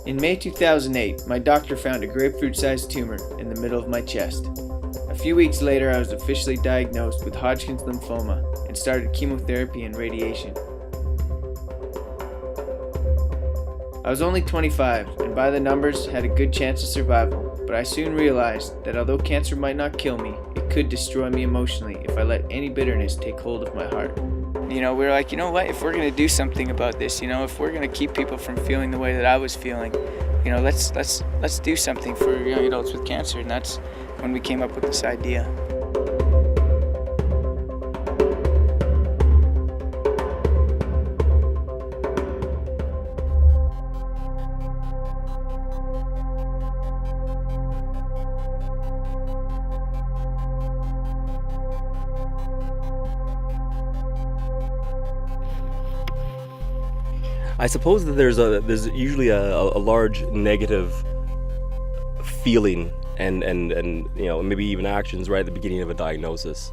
In May 2008, my doctor found a grapefruit-sized tumor in the middle of my chest. A few weeks later, I was officially diagnosed with Hodgkin's lymphoma and started chemotherapy and radiation. I was only 25 and by the numbers had a good chance of survival, but I soon realized that although cancer might not kill me, it could destroy me emotionally if I let any bitterness take hold of my heart. We were like, you know what, if we're going to do something about this, if we're going to keep people from feeling the way that I was feeling, let's do something for young adults with cancer. And that's when we came up with this idea. I suppose that there's usually a large negative feeling and maybe even actions right at the beginning of a diagnosis,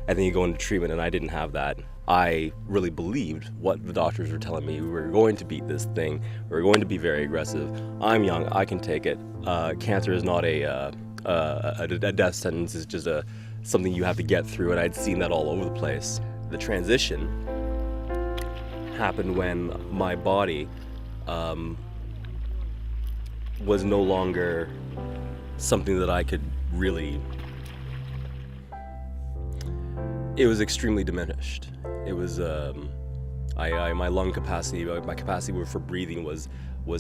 and then you go into treatment, and I didn't have that. I really believed what the doctors were telling me. We were going to beat this thing. We were going to be very aggressive. I'm young. I can take it. Cancer is not a death sentence. It's just something you have to get through, and I'd seen that all over the place. The transition happened when my body was no longer something that I could really. It was extremely diminished. It was my lung capacity, my capacity for breathing was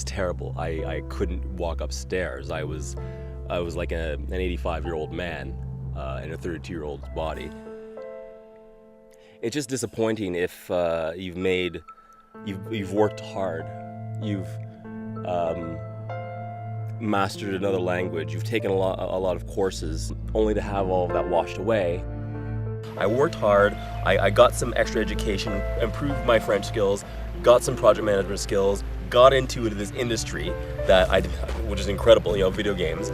terrible. I couldn't walk upstairs. I was like an 85-year-old man in a 32-year-old's body. It's just disappointing if you've worked hard, you've mastered another language, you've taken a lot of courses, only to have all of that washed away. I worked hard, I got some extra education, improved my French skills, got some project management skills, got into this industry that which is incredible, video games,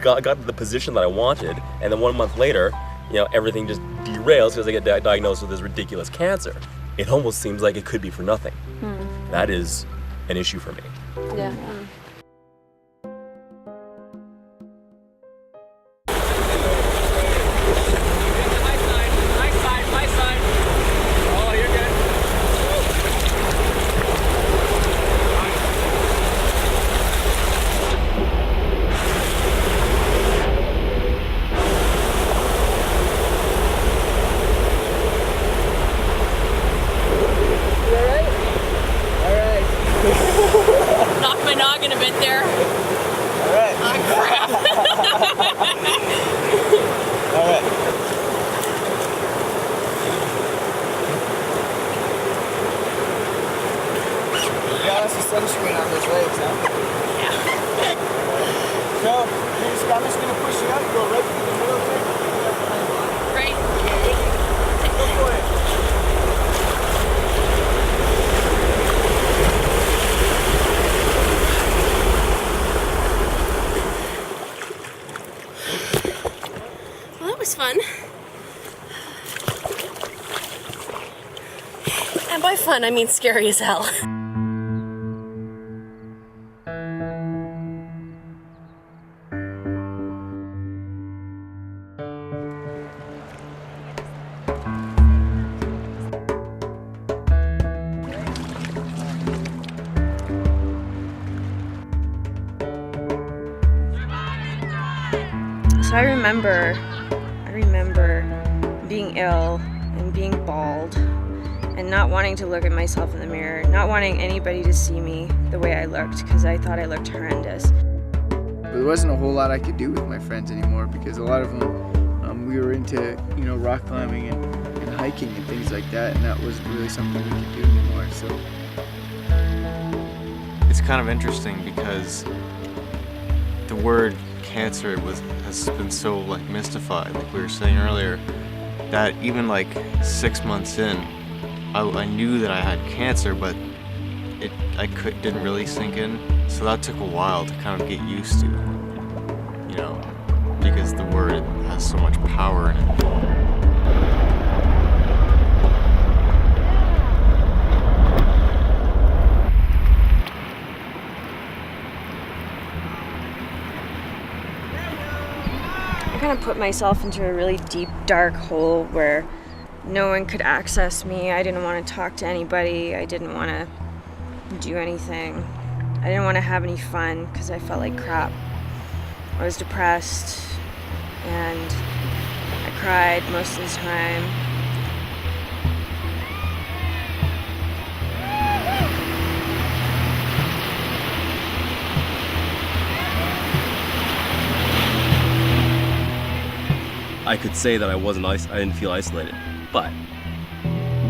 got the position that I wanted, and then 1 month later, everything just derails because I get diagnosed with this ridiculous cancer. It almost seems like it could be for nothing. That is an issue for me. Yeah. Knocked my noggin a bit there. All right. Oh, crap. All right. You got us a sunscreen on those legs, huh? Yeah. So, I'm just going to push you up, go right through the middle there. Right? Go for it. Well, that was fun. And by fun, I mean scary as hell. So I remember being ill and being bald and not wanting to look at myself in the mirror, not wanting anybody to see me the way I looked because I thought I looked horrendous. There wasn't a whole lot I could do with my friends anymore because a lot of them, we were into, rock climbing and hiking and things like that, and that was really something we could do anymore. So it's kind of interesting because the word cancer has been so mystified, like we were saying earlier, that even 6 months in, I knew that I had cancer, but didn't really sink in. So that took a while to kind of get used to, because the word has so much power in it. kind of put myself into a really deep, dark hole where no one could access me. I didn't want to talk to anybody. I didn't want to do anything. I didn't want to have any fun because I felt like crap. I was depressed and I cried most of the time. I could say that I didn't feel isolated, but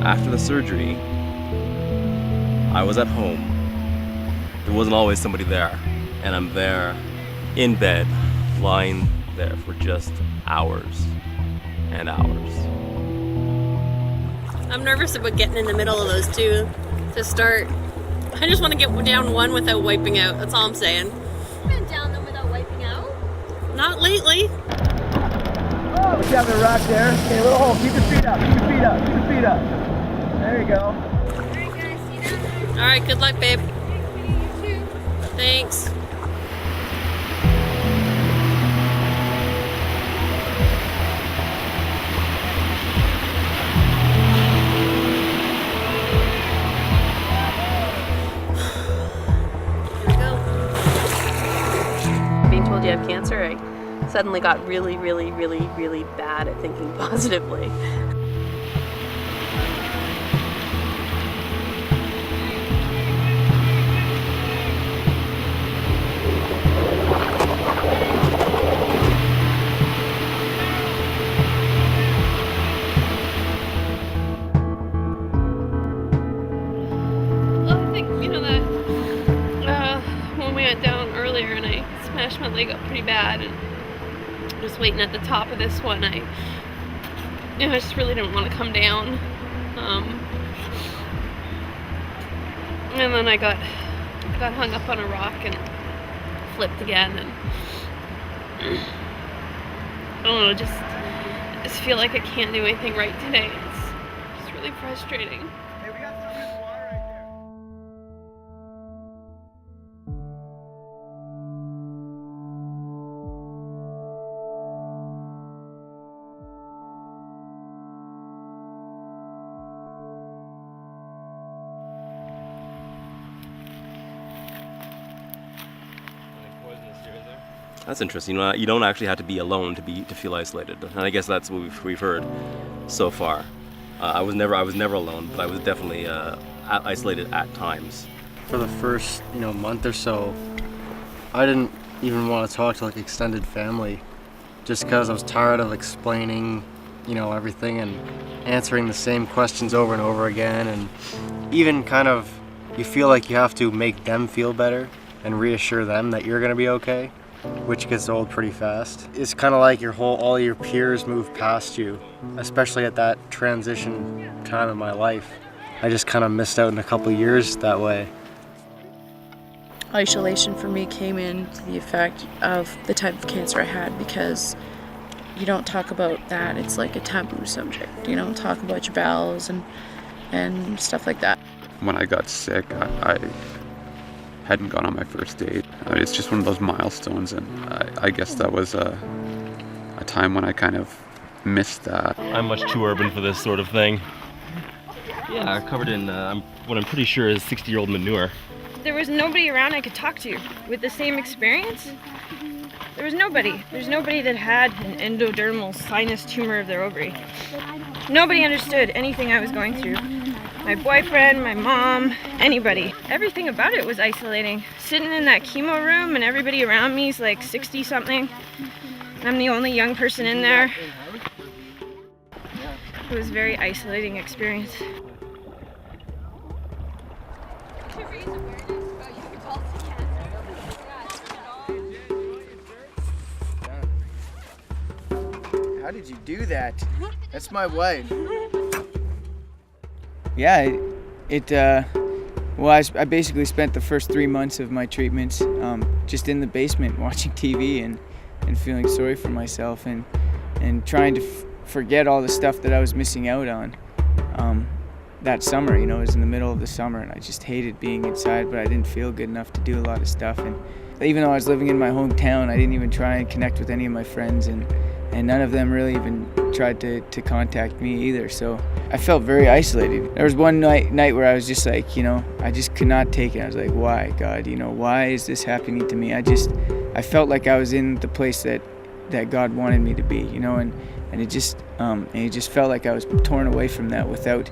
after the surgery, I was at home. There wasn't always somebody there, and I'm there in bed, lying there for just hours and hours. I'm nervous about getting in the middle of those two to start. I just want to get down one without wiping out. That's all I'm saying. You've been down them without wiping out? Not lately. Oh, we got the rock there. Okay, a little hole. Keep your feet up. Keep your feet up. Keep your feet up. There you go. Alright guys, see you down there. All right, good luck, babe. You too. Thanks. Here we go. Being told you have cancer, I suddenly got really, really, really, really bad at thinking positively. Well, I think, that when we went down earlier and I smashed my leg up pretty bad and just waiting at the top of this one, I just really didn't want to come down. And then I got hung up on a rock and flipped again, and I don't know, just feel like I can't do anything right today. It's really frustrating. Hey, we got some of this water right there. That's interesting. You don't actually have to be alone to feel isolated, and I guess that's what we've heard so far. I was never alone, but I was definitely isolated at times. For the first month or so, I didn't even want to talk to extended family, just because I was tired of explaining everything and answering the same questions over and over again, and even kind of you feel like you have to make them feel better and reassure them that you're going to be okay, which gets old pretty fast. It's kind of like all your peers move past you, especially at that transition time in my life. I just kind of missed out in a couple of years that way. Isolation for me came into the effect of the type of cancer I had, because you don't talk about that. It's like a taboo subject. You don't talk about your bowels and stuff like that. When I got sick, I hadn't gone on my first date. It's just one of those milestones, and I guess that was a time when I kind of missed that. I'm much too urban for this sort of thing. Yeah, covered in what I'm pretty sure is 60-year-old manure. There was nobody around I could talk to with the same experience. There was nobody. There's nobody that had an endodermal sinus tumor of their ovary. Nobody understood anything I was going through. My boyfriend, my mom, anybody. Everything about it was isolating. Sitting in that chemo room and everybody around me is like 60-something. I'm the only young person in there. It was a very isolating experience. How did you do that? That's my wife. Yeah, I basically spent the first 3 months of my treatments just in the basement watching TV and feeling sorry for myself and trying to forget all the stuff that I was missing out on. That summer, it was in the middle of the summer and I just hated being inside, but I didn't feel good enough to do a lot of stuff. And even though I was living in my hometown, I didn't even try and connect with any of my friends and and none of them really even tried to contact me either. So I felt very isolated. There was one night where I was just like, I just could not take it. I was like, why, God, why is this happening to me? I felt like I was in the place that God wanted me to be, and it just felt like I was torn away from that without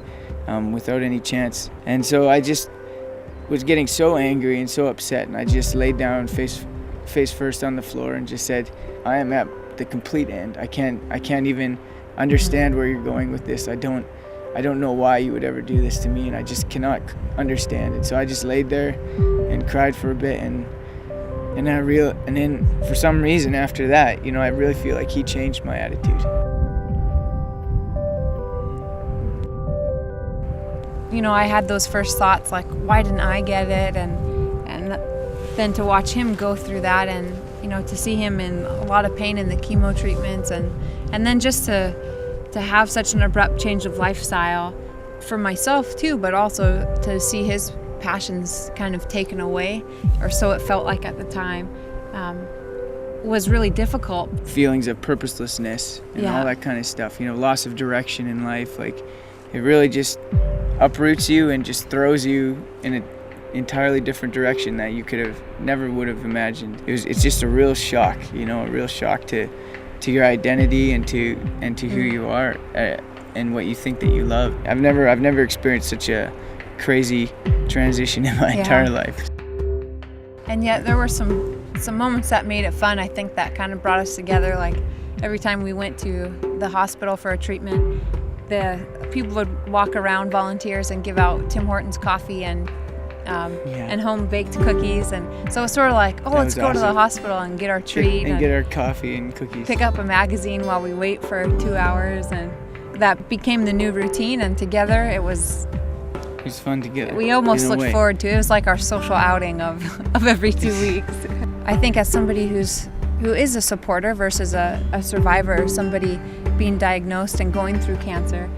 any chance. And so I just was getting so angry and so upset, and I just laid down face first on the floor and just said, I am at the complete end. I can't even understand where you're going with this. I don't know why you would ever do this to me, and I just cannot understand it. So I just laid there and cried for a bit, and then for some reason after that, I really feel like he changed my attitude. I had those first thoughts like, why didn't I get it? And then to watch him go through that, and to see him in a lot of pain in the chemo treatments, and then just to have such an abrupt change of lifestyle for myself too, but also to see his passions kind of taken away, or so it felt like at the time, was really difficult. Feelings of purposelessness and all that kind of stuff, loss of direction in life, like it really just uproots you and just throws you in an entirely different direction that you never would have imagined. It's just a real shock, a real shock to your identity and to who you are and what you think that you love. I've never experienced such a crazy transition in my entire life. And yet there were some moments that made it fun. I think that kind of brought us together. Like every time we went to the hospital for a treatment, the people would walk around, volunteers, and give out Tim Hortons coffee and home baked cookies, and so it's sort of like, let's go to the hospital and get our treat and get our coffee and cookies. Pick up a magazine while we wait for 2 hours, and that became the new routine. And together it was fun together. We almost looked forward to it. It was like our social outing of every 2 weeks. I think as somebody who is a supporter versus a survivor, somebody being diagnosed and going through cancer,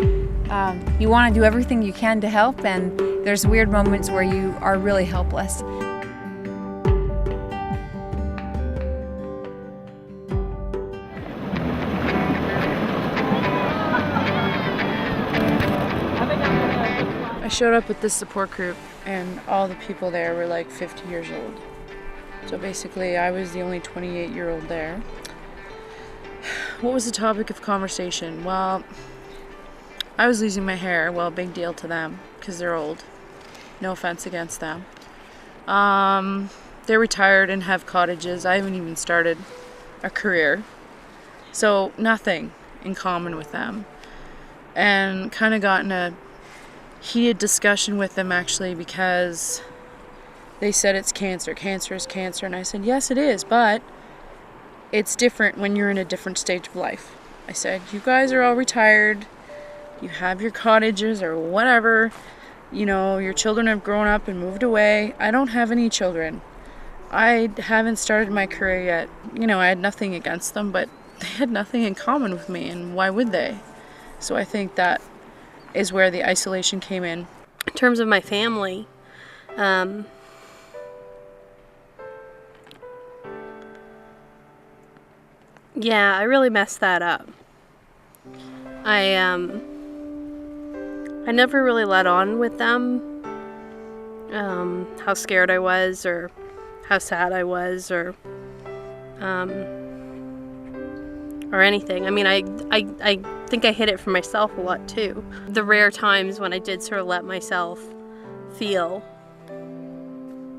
you want to do everything you can to help, and there's weird moments where you are really helpless. I showed up with this support group, and all the people there were like 50 years old. So basically, I was the only 28-year-old there. What was the topic of conversation? Well, I was losing my hair. Well, big deal to them because they're old. No offense against them. They're retired and have cottages. I haven't even started a career. So nothing in common with them. And kind of got in a heated discussion with them actually, because they said it's cancer. Cancer is cancer. And I said, yes, it is, but it's different when you're in a different stage of life. I said, you guys are all retired. You have your cottages or whatever. Your children have grown up and moved away. I don't have any children. I haven't started my career yet. I had nothing against them, but they had nothing in common with me, and why would they? So I think that is where the isolation came in. In terms of my family, I really messed that up. I never really let on with them how scared I was or how sad I was or anything. I mean, I think I hid it from myself a lot too. The rare times when I did sort of let myself feel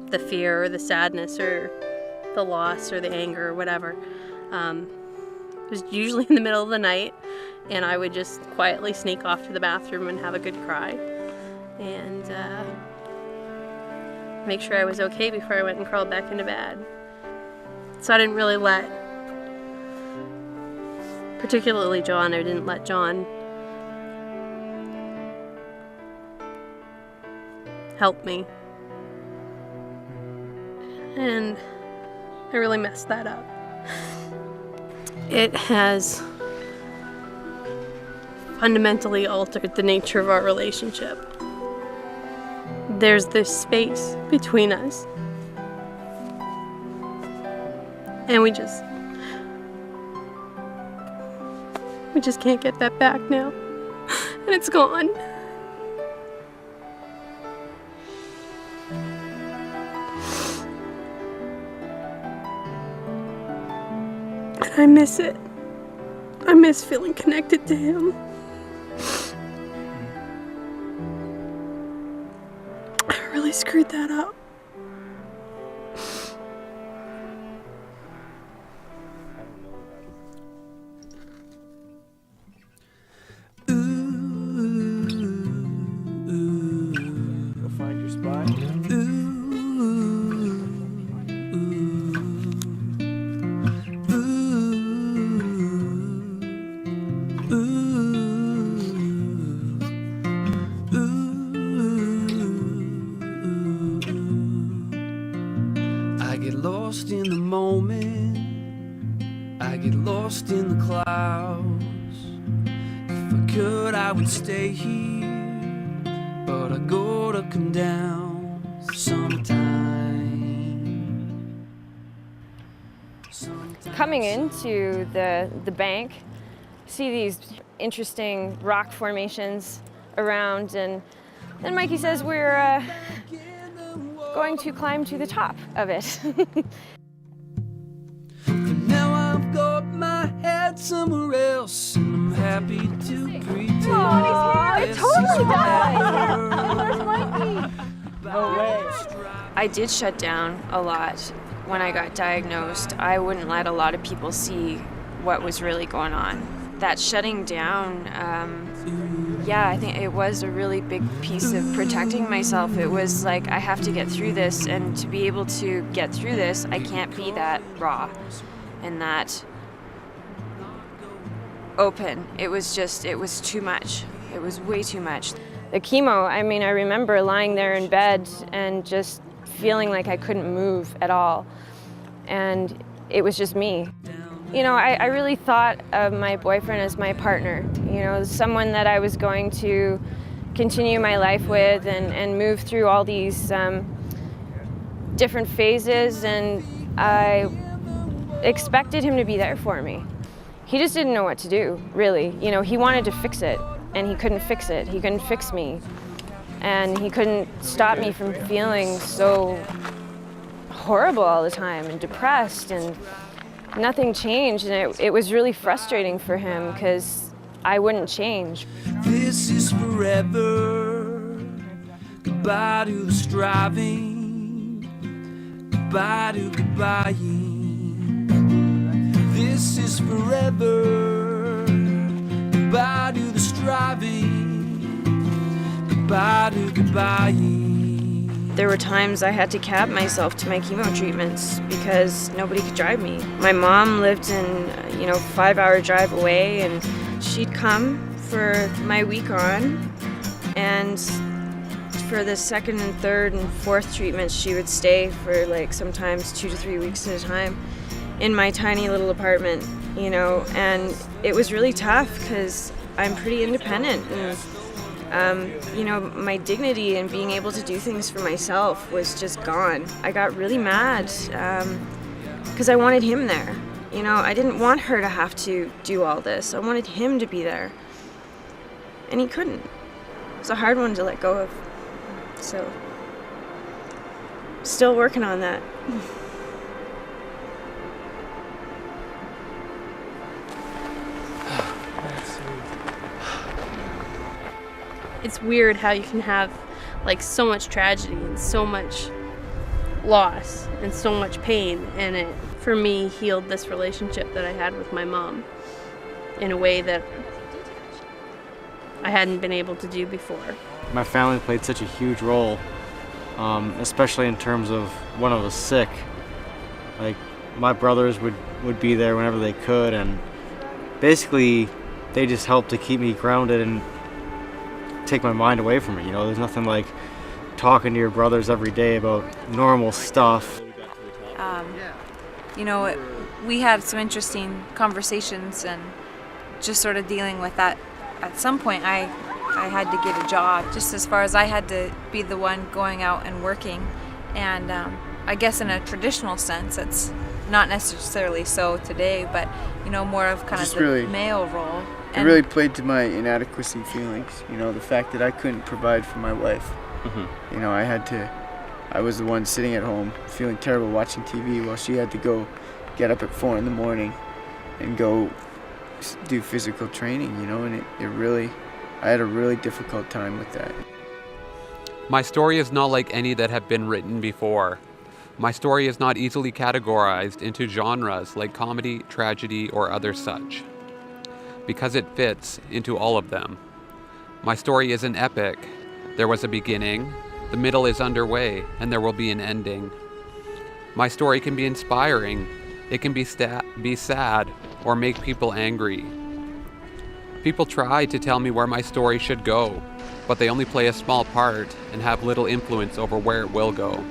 the fear or the sadness or the loss or the anger or whatever, it was usually in the middle of the night, and I would just quietly sneak off to the bathroom and have a good cry and make sure I was okay before I went and crawled back into bed. So I didn't really let, particularly John, I didn't let John help me. And I really messed that up. It has fundamentally altered the nature of our relationship. There's this space between us, and We just can't get that back now. And it's gone. And I miss it. I miss feeling connected to him. I really screwed that up. Go find your spot. I get lost in the moment, I get lost in the clouds. If I could, I would stay here, but I gotta come down sometime. Coming into the bank, see these interesting rock formations around, and then Mikey says we're going to climb to the top of it. Now I've got my head somewhere else, and I'm happy to pretend. It totally does. No way. I did shut down a lot when I got diagnosed. I wouldn't let a lot of people see what was really going on. That shutting down, yeah, I think it was a really big piece of protecting myself. It was like, I have to get through this, and to be able to get through this, I can't be that raw and that open. It was too much. It was way too much. The chemo, I mean, I remember lying there in bed and just feeling like I couldn't move at all. And it was just me. You know, I really thought of my boyfriend as my partner, you know, someone that I was going to continue my life with and move through all these different phases, and I expected him to be there for me. He just didn't know what to do, really. You know, he wanted to fix it, and he couldn't fix it. He couldn't fix me. And he couldn't stop me from feeling so horrible all the time and depressed, and nothing changed, and it was really frustrating for him because I wouldn't change. This is forever. Goodbye to the striving. Goodbye to goodbying. This is forever. Goodbye to the striving. Goodbye to goodbying. There were times I had to cab myself to my chemo treatments because nobody could drive me. My mom lived in, 5-hour drive away, and she'd come for my week on, and for the second and third and fourth treatments, she would stay for sometimes 2 to 3 weeks at a time in my tiny little apartment, and it was really tough because I'm pretty independent, and my dignity and being able to do things for myself was just gone. I got really mad because I wanted him there. I didn't want her to have to do all this. I wanted him to be there. And he couldn't. It's a hard one to let go of. So, still working on that. It's weird how you can have so much tragedy and so much loss and so much pain, and it, for me, healed this relationship that I had with my mom in a way that I hadn't been able to do before. My family played such a huge role, especially in terms of when I was sick. My brothers would be there whenever they could, and basically they just helped to keep me grounded and take my mind away from it. There's nothing like talking to your brothers every day about normal stuff. We had some interesting conversations, and just sort of dealing with that. At some point, I had to get a job, just as far as I had to be the one going out and working. And I guess in a traditional sense, it's not necessarily so today, but more of kind of the male role. It really played to my inadequacy feelings, you know, the fact that I couldn't provide for my wife. You know, I was the one sitting at home feeling terrible watching TV while she had to go get up at 4 in the morning and go do physical training, you know, and I had a really difficult time with that. My story is not like any that have been written before. My story is not easily categorized into genres like comedy, tragedy, or other such, because it fits into all of them. My story is an epic. There was a beginning, the middle is underway, and there will be an ending. My story can be inspiring. It can be sad or make people angry. People try to tell me where my story should go, but they only play a small part and have little influence over where it will go.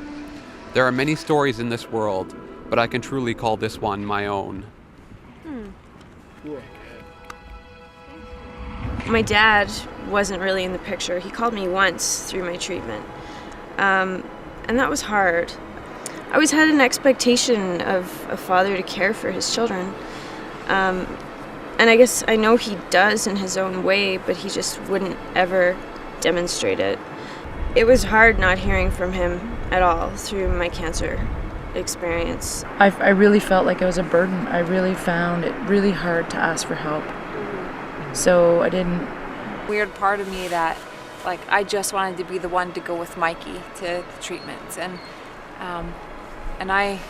There are many stories in this world, but I can truly call this one my own. My dad wasn't really in the picture. He called me once through my treatment, and that was hard. I always had an expectation of a father to care for his children, and I guess I know he does in his own way, but he just wouldn't ever demonstrate it. It was hard not hearing from him at all through my cancer experience. I really felt like it was a burden. I really found it really hard to ask for help. So I didn't. Weird part of me that, like, I just wanted to be the one to go with Mikey to the treatments, and I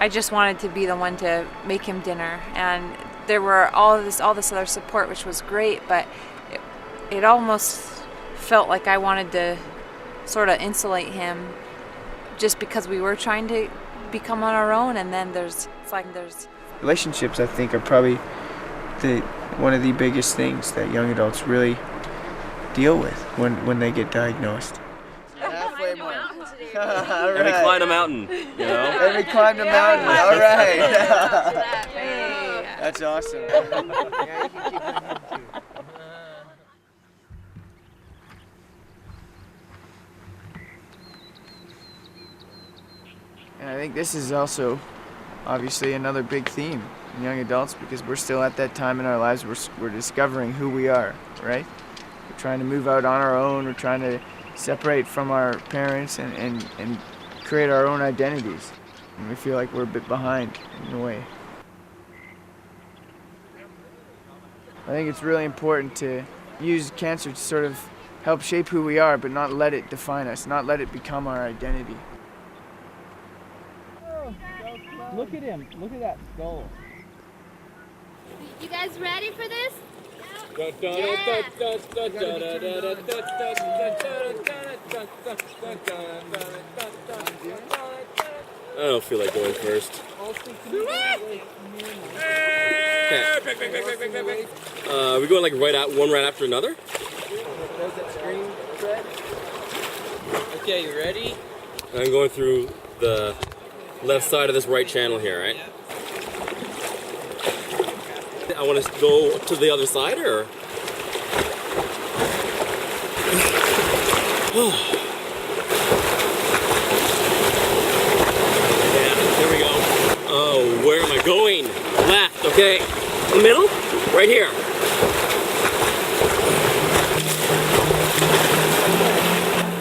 just wanted to be the one to make him dinner, and there were all this other support, which was great, but it almost felt like I wanted to sort of insulate him just because we were trying to become on our own, and then there's Relationships, I think, are probably one of the biggest things that young adults really deal with when they get diagnosed. And we climbed a mountain, you know? And we climbed a mountain, all right. That's awesome. Yeah, you can keep it too. And I think this is also obviously another big theme in young adults, because we're still at that time in our lives where we're discovering who we are, right? We're trying to move out on our own, we're trying to separate from our parents and create our own identities. And we feel like we're a bit behind in a way. I think it's really important to use cancer to sort of help shape who we are, but not let it define us, not let it become our identity. Look at him. Look at that skull. You guys ready for this? I don't feel like going first. Okay. Are we going like one right after another? Okay, you ready? I'm going through the left side of this right channel here, right? I want to go to the other side, or? Yeah, there we go. Oh, where am I going? Left, okay. The middle? Right here.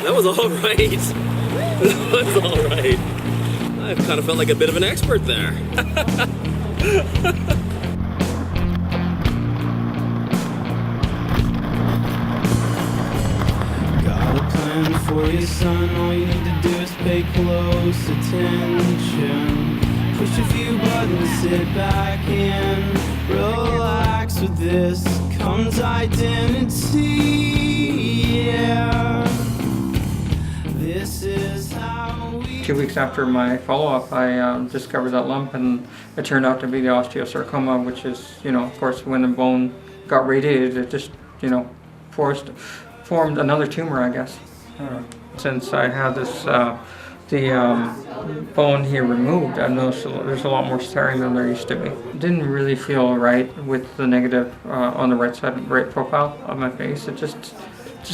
That was all right. That was all right. I kind of felt like a bit of an expert there. Got a plan for your son, all you need to do is pay close attention. Push a few buttons, sit back and relax. With this comes identity, yeah. This is how we... 2 weeks after my follow-up, I discovered that lump, and it turned out to be the osteosarcoma, which is, you know, of course, when the bone got radiated, it just, you know, formed another tumor, I guess. Since I had this, the bone here removed, I noticed there's a lot more scarring than there used to be. Didn't really feel right with the negative on the right side, right profile of my face. It just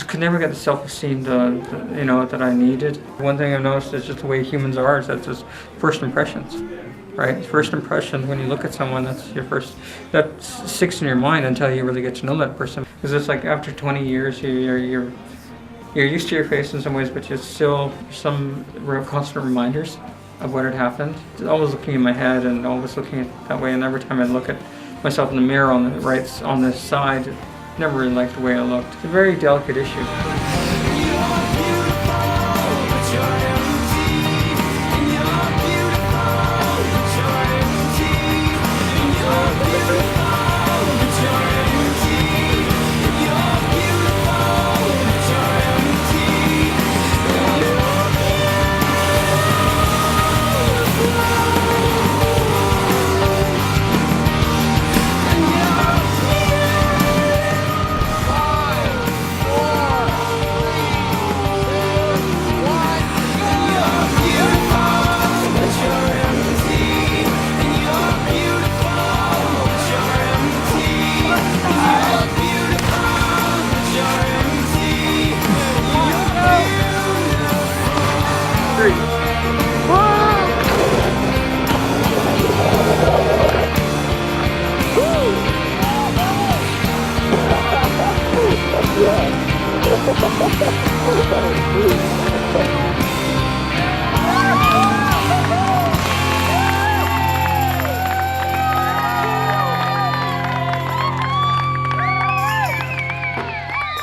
could never get the self-esteem that I needed. One thing I've noticed is just the way humans are, is that's just first impressions. right? First impression, when you look at someone, that sticks in your mind until you really get to know that person. Because it's like after 20 years, you're used to your face in some ways, but you're still some real constant reminders of what had happened. Always looking in my head and always looking at that way, and every time I look at myself in the mirror on the side, never really liked the way I looked. It's a very delicate issue.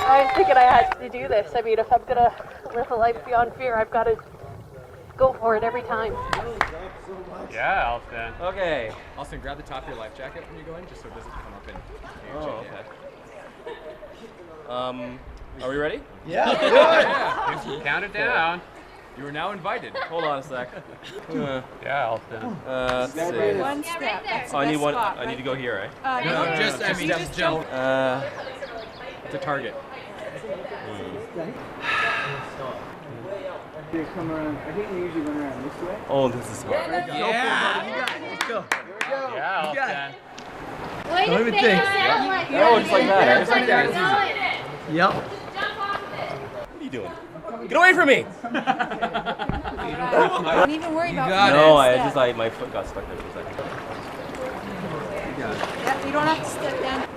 I was thinking I had to do this. I mean, if I'm gonna live a life beyond fear, I've got to go for it every time. Yeah, Alston. Okay. Alston, grab the top of your life jacket when you go in, just so it doesn't come up in Are we ready? Yeah. Count it down. You are now invited. Hold on a sec. Yeah, Alston. Let's see. One step. That's Oh, I need the one. spot, I need to go here, right? No, just jump. It's a target. They come around. I think they usually run around this way. Oh, this is hard. Yeah. You got it. Let's go. Yeah, You got it. Way Don't to even stay think. yourself like Oh, just like that. Just like that. It's easy. Yep. What are you doing? Get away from me! Don't even worry about it. No, my foot got stuck there for a second. Yeah, you don't have to step down.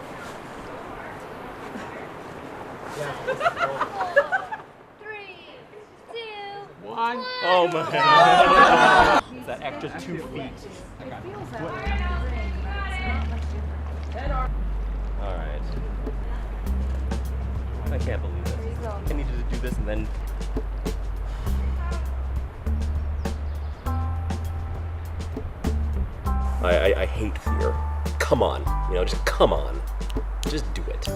One. Oh my god. That extra 2 feet. Alright. I can't believe it. I needed to do this and then. I hate fear. Come on. Just come on. Just do it.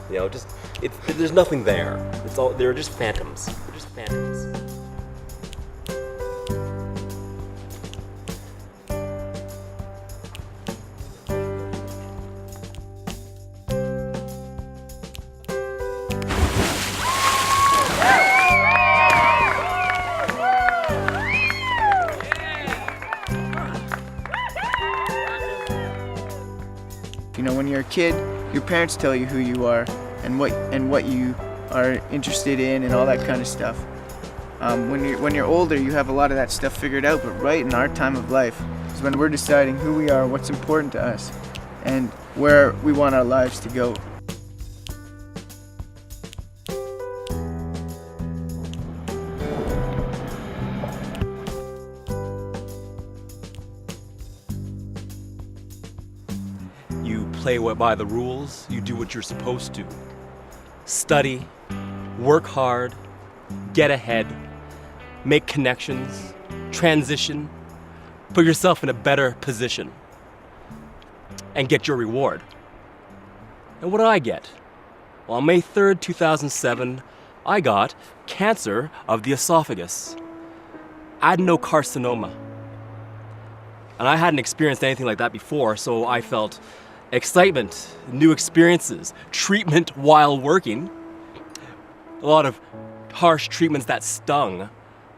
There's nothing there. They're just phantoms. They're just phantoms. When you're a kid, your parents tell you who you are and what you are interested in and all that kind of stuff. When you're older, you have a lot of that stuff figured out, but right in our time of life is when we're deciding who we are, what's important to us, and where we want our lives to go. You play by the rules, you do what you're supposed to. Study, work hard, get ahead, make connections, transition, put yourself in a better position, and get your reward. And what did I get? Well, on May 3rd, 2007, I got cancer of the esophagus, adenocarcinoma. And I hadn't experienced anything like that before, so I felt excitement, new experiences, treatment while working. A lot of harsh treatments that stung,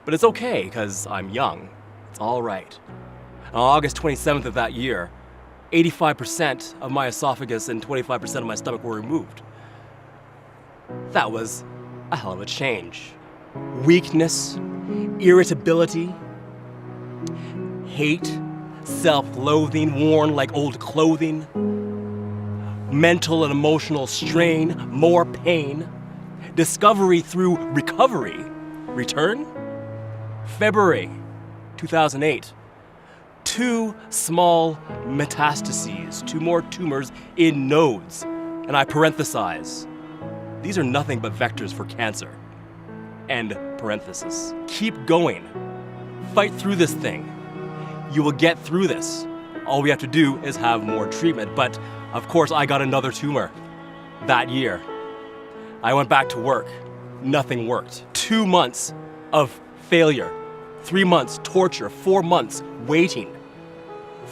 but it's okay because I'm young. It's all right. On August 27th of that year, 85% of my esophagus and 25% of my stomach were removed. That was a hell of a change. Weakness, irritability, hate, self-loathing worn like old clothing, mental and emotional strain, more pain, discovery through recovery, return? February 2008. 2 small metastases, 2 more tumors in nodes, and I parenthesize. These are nothing but vectors for cancer. End parenthesis. Keep going. Fight through this thing. You will get through this. All we have to do is have more treatment. But of course, I got another tumor that year. I went back to work. Nothing worked. 2 months of failure. 3 months torture. 4 months waiting.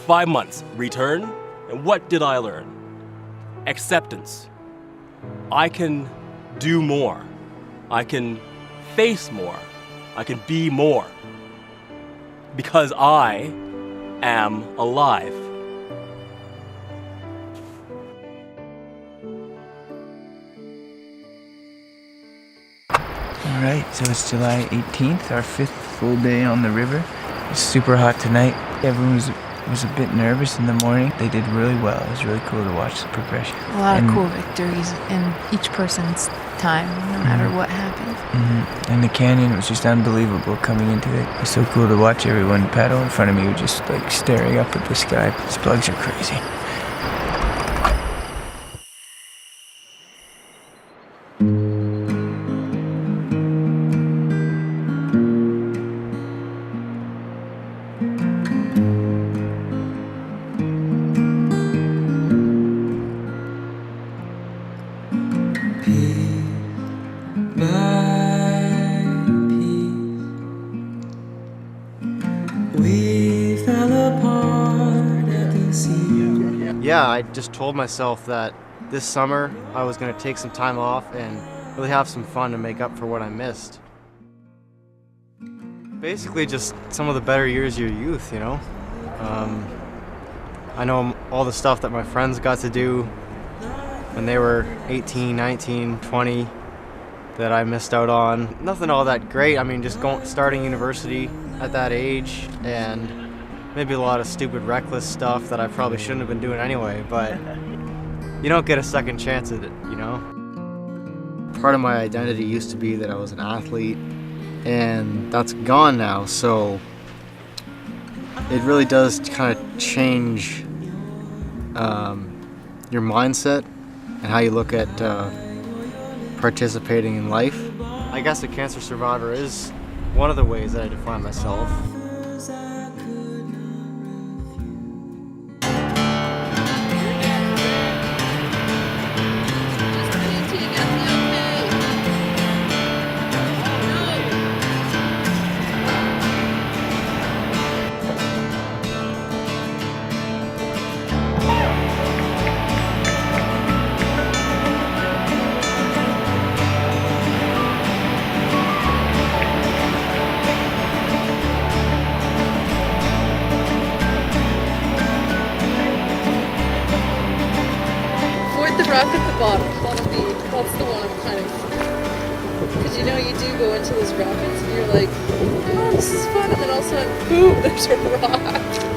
5 months return. And what did I learn? Acceptance. I can do more. I can face more. I can be more. Because I am alive. Alright, so it's July 18th, our 5th full day on the river. It's super hot tonight. Everyone was a bit nervous in the morning. They did really well. It was really cool to watch the progression. A lot of cool victories in each person's time, no matter what happened. And the canyon was just unbelievable coming into it. It was so cool to watch everyone paddle in front of me, just like staring up at the sky. These plugs are crazy. Yeah, I just told myself that this summer I was going to take some time off and really have some fun to make up for what I missed. Basically just some of the better years of your youth, you know? I know all the stuff that my friends got to do when they were 18, 19, 20 that I missed out on. Nothing all that great. I mean, just starting university at that age and maybe a lot of stupid, reckless stuff that I probably shouldn't have been doing anyway, but you don't get a second chance at it, you know? Part of my identity used to be that I was an athlete, and that's gone now, so it really does kind of change your mindset and how you look at participating in life. I guess a cancer survivor is one of the ways that I define myself. Rock at the bottom, bottom B. That's the one I'm kind of... Because you know you do go into those rapids and you're like, oh, this is fun, and then all of a sudden, boom, there's a rock.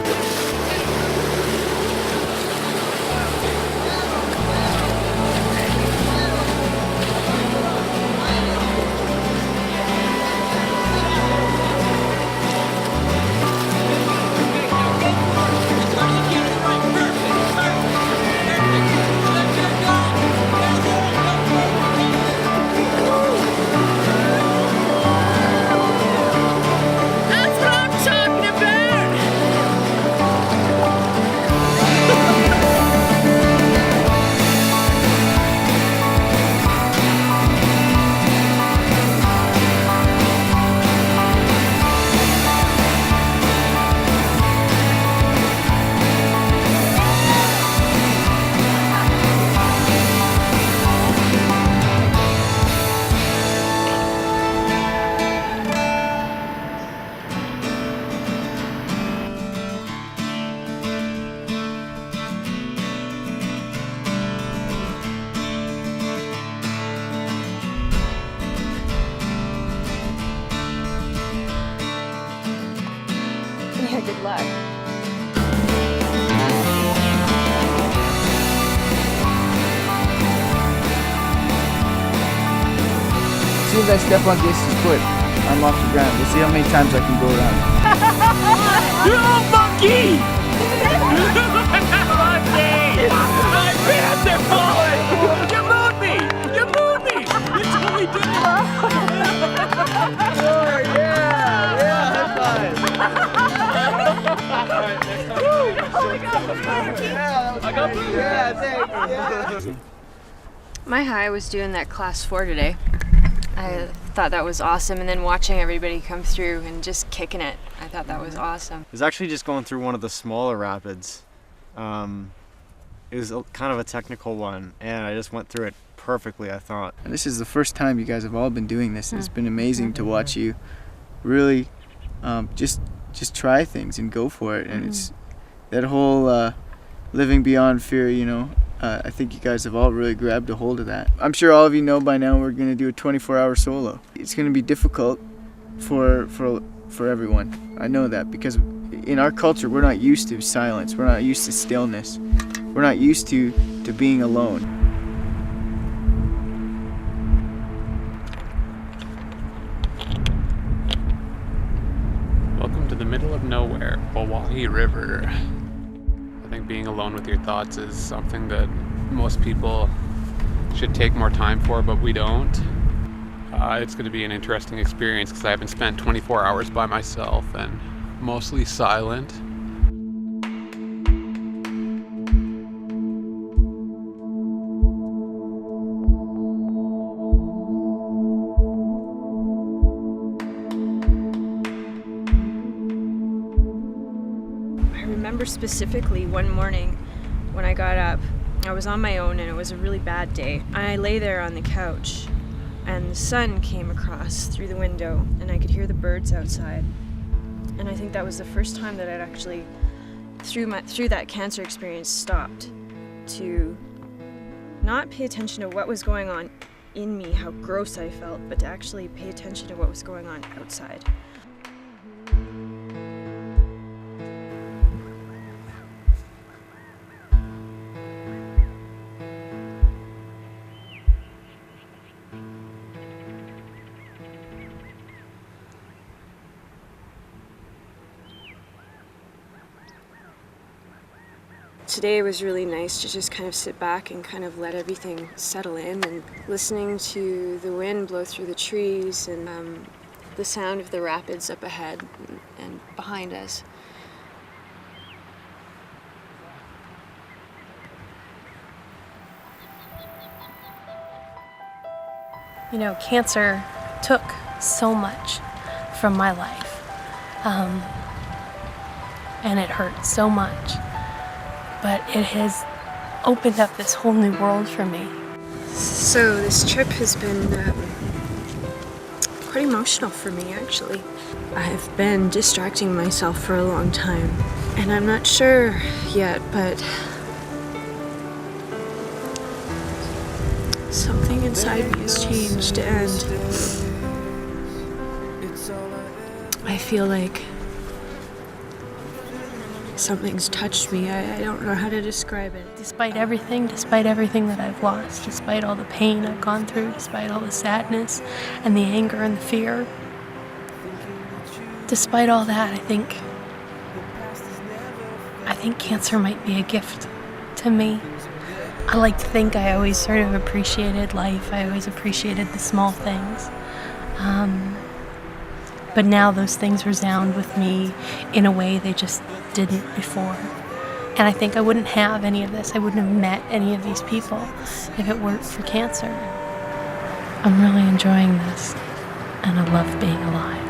as I step on Jason's foot, I'm off the ground. We'll see how many times I can go around. You monkey! Monkey! My pants are falling! You moved me! You moved me! You totally did it! Oh, yeah! Yeah, high five! Alright, next time. I got blue! Yeah, thanks. Yeah. My high was doing that class 4 today. I thought that was awesome, and then watching everybody come through and just kicking it, I thought that was awesome. It was actually just going through one of the smaller rapids. It was kind of a technical one, and I just went through it perfectly, I thought. And this is the first time you guys have all been doing this, and it's been amazing to watch you really just try things and go for it. And it's that whole living beyond fear, you know. I think you guys have all really grabbed a hold of that. I'm sure all of you know by now we're going to do a 24-hour solo. It's going to be difficult for everyone. I know that because in our culture we're not used to silence. We're not used to stillness. We're not used to being alone. Welcome to the middle of nowhere, Owyhee River. I think being alone with your thoughts is something that most people should take more time for, but we don't. It's going to be an interesting experience because I haven't spent 24 hours by myself and mostly silent. I remember specifically one morning when I got up, I was on my own and it was a really bad day. I lay there on the couch and the sun came across through the window and I could hear the birds outside. And I think that was the first time that I'd actually, through that cancer experience, stopped to not pay attention to what was going on in me, how gross I felt, but to actually pay attention to what was going on outside. Today was really nice to just kind of sit back and kind of let everything settle in, and listening to the wind blow through the trees and the sound of the rapids up ahead and behind us. You know, cancer took so much from my life, and it hurt so much. But it has opened up this whole new world for me. So this trip has been quite emotional for me, actually. I've been distracting myself for a long time, and I'm not sure yet, but something inside me has changed, and I feel like something's touched me. I don't know how to describe it. Despite everything that I've lost, despite all the pain I've gone through, despite all the sadness and the anger and the fear, despite all that, I think cancer might be a gift to me. I like to think I always sort of appreciated life. I always appreciated the small things. But now those things resound with me in a way they just didn't before. And I think I wouldn't have any of this. I wouldn't have met any of these people if it weren't for cancer. I'm really enjoying this, and I love being alive.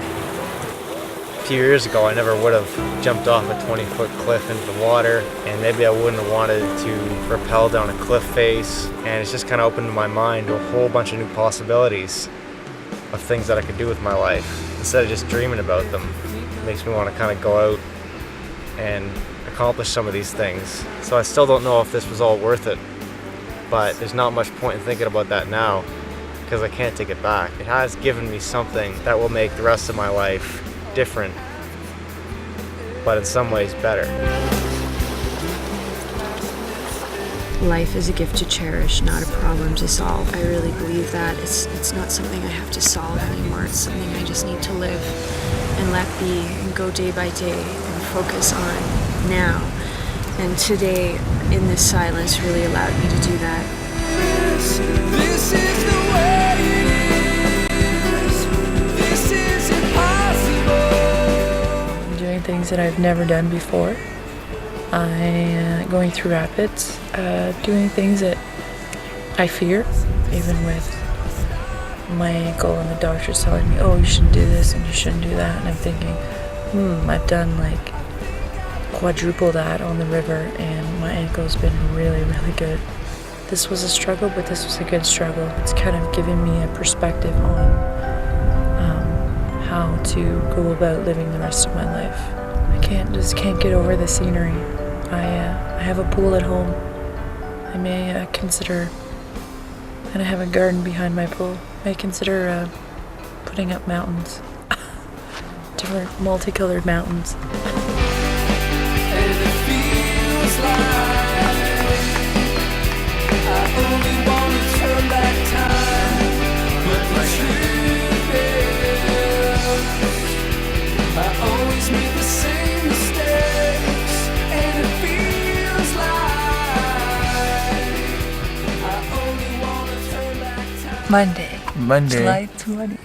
A few years ago, I never would have jumped off a 20-foot cliff into the water, and maybe I wouldn't have wanted to rappel down a cliff face. And it's just kind of opened my mind to a whole bunch of new possibilities of things that I could do with my life. Instead of just dreaming about them, it makes me want to kind of go out and accomplish some of these things. So I still don't know if this was all worth it, but there's not much point in thinking about that now because I can't take it back. It has given me something that will make the rest of my life different, but in some ways better. life is a gift to cherish, not a problem to solve. I really believe that it's not something I have to solve anymore. It's something I just need to live and let be and go day by day and focus on now. And today, in this silence, really allowed me to do that. This is the way it is. This is impossible. I'm doing things that I've never done before. I'm going through rapids, doing things that I fear, even with my ankle and the doctor's telling me, oh, you shouldn't do this and you shouldn't do that. And I'm thinking, I've done like quadruple that on the river and my ankle's been really, really good. This was a struggle, but this was a good struggle. It's kind of given me a perspective on how to go about living the rest of my life. I just can't get over the scenery. I have a pool at home. I may consider, and I have a garden behind my pool. I may consider putting up mountains, different multicolored mountains. And it feels like I only want to turn back time, but the truth is I always make the same mistakes, and it feels like I only want to turn back time. Monday, July 20th.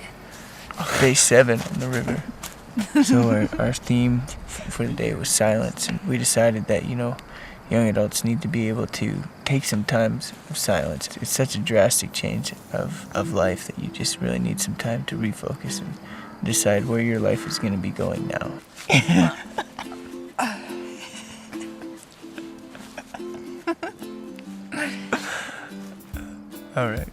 day 7 on the river. So our theme for the day was silence, and we decided that, young adults need to be able to take some times of silence. It's such a drastic change of life that you just really need some time to refocus and decide where your life is going to be going now. All right.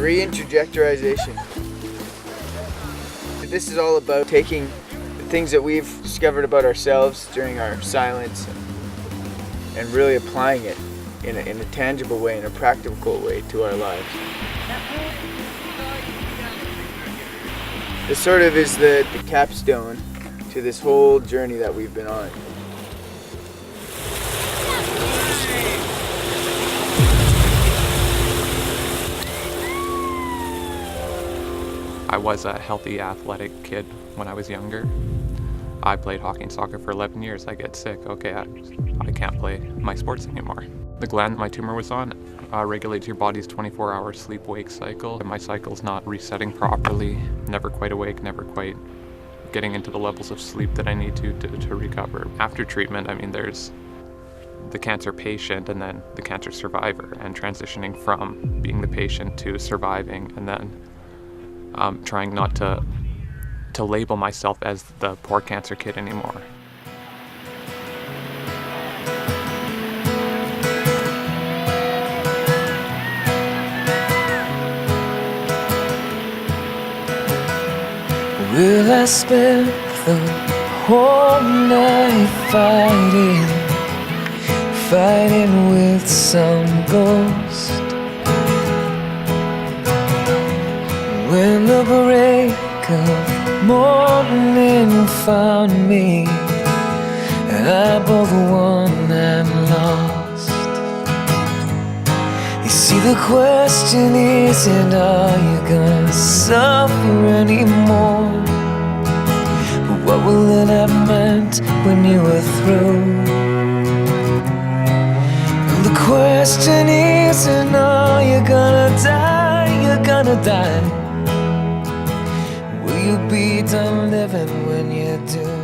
Reintrojectorization. This is all about taking the things that we've discovered about ourselves during our silence and really applying it in a tangible way, in a practical way to our lives. This sort of is the capstone to this whole journey that we've been on. I was a healthy, athletic kid when I was younger. I played hockey and soccer for 11 years. I get sick. Okay, I can't play my sports anymore. The gland my tumor was on regulates your body's 24-hour sleep-wake cycle. My cycle's not resetting properly, never quite awake, never quite getting into the levels of sleep that I need to recover. After treatment, there's the cancer patient and then the cancer survivor, and transitioning from being the patient to surviving, and then trying not to label myself as the poor cancer kid anymore. Will I spend the whole night fighting with some ghost? When the break of morning found me, I both won and lost. You see, the question isn't, are you gonna suffer anymore? But what will it have meant when you were through? And the question isn't, are you gonna die? You're gonna die. Will you be done living when you do?